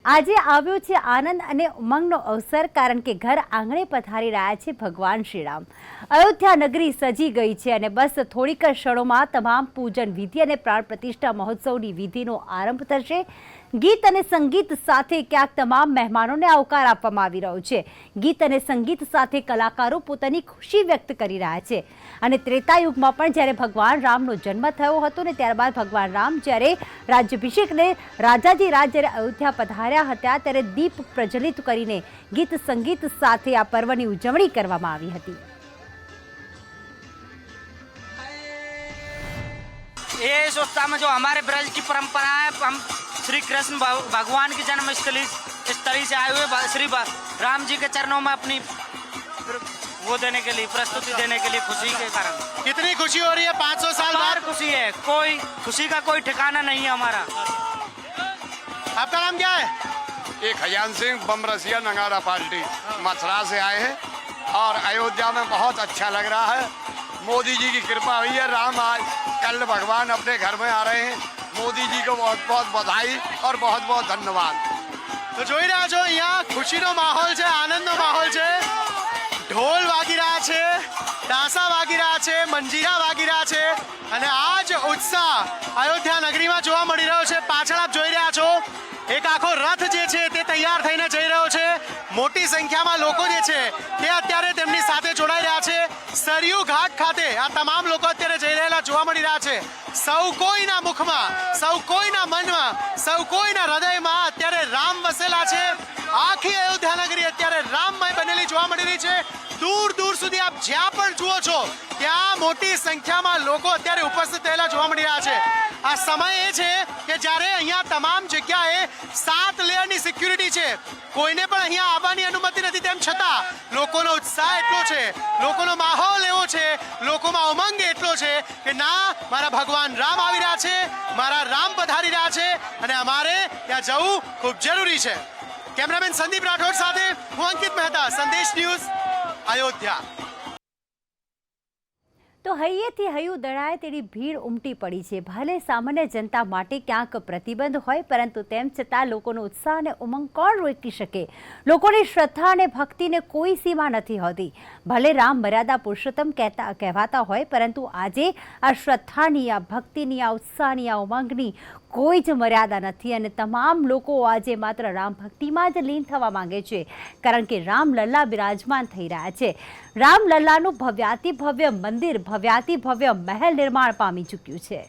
આજે આવ્યો છે આનંદ અને ઉમંગનો અવસર, કારણ કે ઘર આંગણે પધારી રહ્યા છે ભગવાન શ્રીરામ। અયોધ્યા નગરી સજી ગઈ છે અને બસ થોડીક ક્ષણોમાં તમામ પૂજન વિધિ અને પ્રાણ પ્રતિષ્ઠા મહોત્સવની વિધિનો આરંભ થશે। ગીત અને સંગીત સાથે ક્યાંક તમામ મહેમાનોને આવકાર આપવામાં આવી રહ્યો છે। ગીત અને સંગીત સાથે કલાકારો પોતાની ખુશી વ્યક્ત કરી રહ્યા છે અને ત્રેતાયુગમાં પણ જ્યારે ભગવાન રામનો જન્મ થયો હતો ને ત્યારબાદ ભગવાન રામ જ્યારે રાજ્યાભિષેકને રાજાજી રાજ જ્યારે અયોધ્યા પધાર્યા હતા ત્યારે દીપ પ્રજ્વલિત કરીને ગીત સંગીત સાથે આ પર્વની ઉજવણી કરવામાં આવી હતી। ये इस उत्साह में जो हमारे ब्रज की परंपरा है, हम श्री कृष्ण भगवान की जन्म स्थली से आए हुए श्री राम जी के चरणों में अपनी वो देने के लिए, प्रस्तुति देने के लिए खुशी के कारण। कितनी खुशी हो रही है? 500 साल बाद खुशी है, कोई खुशी का कोई ठिकाना नहीं है हमारा। आपका नाम क्या है? एक खजान सिंह बमरसिया नगारा पार्टी मथुरा से आए हैं और अयोध्या में बहुत अच्छा लग रहा है। मोदी जी की कृपा हुई है। राम आज कल भगवान अपने घर में आ रहे हैं। मोदी जी को बहुत बहुत बधाई और बहुत बहुत धन्यवाद। तो જોઈ રહ્યા છો અહીંયા ખુશીનો માહોલ છે, આનંદનો માહોલ છે। ઢોલ વાગી રહ્યા છે, ડાંસા વાગી રહ્યા છે, મંજીરા વાગી રહ્યા છે અને આ જ ઉત્સાહ અયોધ્યા નગરીમાં જોવા મળી રહ્યો છે। પાછળ આપ જોઈ રહ્યા છો એક આખો રથ જે છે તે તૈયાર થઈને જઈ રહ્યો છે। મોટી સંખ્યામાં લોકો જે છે તે અત્યારે તેમની સાથે જોડાઈ રહ્યા છે। સરયુ ઘાટ ખાતે આ તમામ લોકો અત્યારે જઈ રહેલા જોવા મળી રહ્યા છે। સૌ કોઈના મુખમાં, સૌ કોઈના મનમાં, સૌ કોઈના હૃદયમાં અત્યારે રામ વસેલા છે। આખી અયોધ્યા નગરી અત્યારે રામમય બનેલી જોવા મળી રહી છે। દૂર દૂર સુધી આપ જ્યાં પણ જુઓ છો ત્યાં મોટી સંખ્યામાં લોકો અત્યારે ઉપસ્થિત થયેલા જોવા મળી રહ્યા છે। આ સમય એ છે કે જ્યારે અહીંયા તમામ જગ્યાએ 7 લેયરની સિક્યુરિટી છે। કોઈને પણ અહીંયા આવવાની અનુમતિ નથી, તેમ છતાં લોકોનો ઉત્સાહ એટલો છે, લોકોનો માહોલ એવો છે, લોકોમાં ઉમંગ એટલો છે કે ના, મારા ભગવાન રામ આવી રહ્યા છે, મારા રામ પધારી રહ્યા છે અને અમારે ત્યાં જવું ખૂબ જરૂરી છે। કેમેરામેન સંદીપ રાઠોડ સાથે હું અંકિત મહેતા, સંદેશ ન્યૂઝ, અયોધ્યા। તો હૈયેથી હૈયું દળાય તેની ભીડ ઉમટી પડી છે। ભલે સામાન્ય જનતા માટે ક્યાંક પ્રતિબંધ હોય, પરંતુ તેમ છતાં લોકોનો ઉત્સાહ અને ઉમંગ કોણ રોકી શકે? લોકોની શ્રદ્ધા અને ભક્તિને કોઈ સીમા નથી હોતી। ભલે રામ મર્યાદા પુરુષોત્તમ કહેવાતા હોય, પરંતુ આજે આ શ્રદ્ધાની, આ ભક્તિની, આ ઉત્સાહની, આ ઉમંગની કોઈ જ મર્યાદા નથી અને તમામ લોકો આજે માત્ર રામ ભક્તિમાં જ લીન થવા માંગે છે, કારણ કે રામલલ્લા બિરાજમાન થઈ રહ્યા છે। રામલલ્લાનું ભવ્યાતિ ભવ્ય મંદિર, ભવ્યાતિ ભવ્ય મહેલ નિર્માણ પામી ચૂક્યું છે।